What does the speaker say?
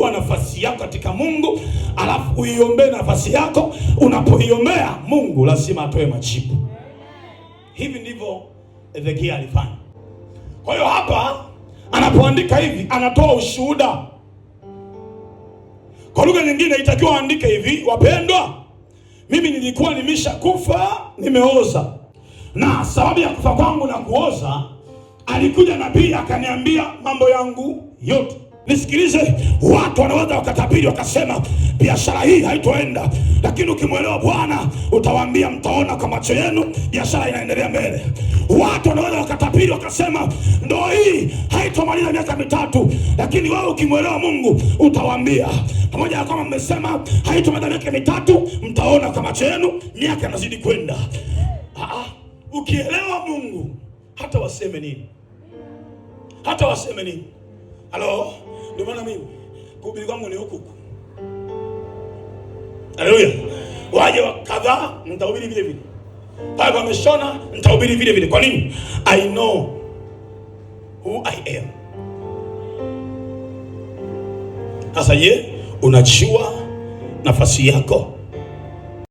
chukua nafasi yako katika Mungu, alafu uiombee nafasi yako. Unapoiombea Mungu lazima atoe majibu. Hivi ndivyo Ezekia alifanya. Kwa hiyo hapa anapoandika hivi anatoa ushuhuda. Kwa lugha nyingine itakiwa aandike hivi: wapendwa, mimi nilikuwa nimeshakufa, nimeoza, na sababu ya kufa kwangu na kuoza, alikuja nabii akaniambia mambo yangu yote. Nisikilize, watu wanaweza wakatabiri wakasema biashara hii haitoenda, lakini ukimwelewa Bwana utawaambia mtaona kwa macho yenu biashara inaendelea mbele. Watu wanaweza wakatabiri wakasema ndoa hii haitomaliza miaka 3, lakini wewe ukimwelewa Mungu utawaambia pamoja na kama mmesema haitomaliza miaka 3, mtaona kwa macho yenu miaka inazidi kwenda. Ukielewa Mungu hata waseme nini, hata waseme nini. Halo, ndio maana mimi kuhubiri kwangu ni huku. Haleluya. Waje kadhaa nitahubiri vile vile. Pale wameshona nitahubiri vile vile. Kwa nini? I know who I am. Sasa je, unajua nafasi yako?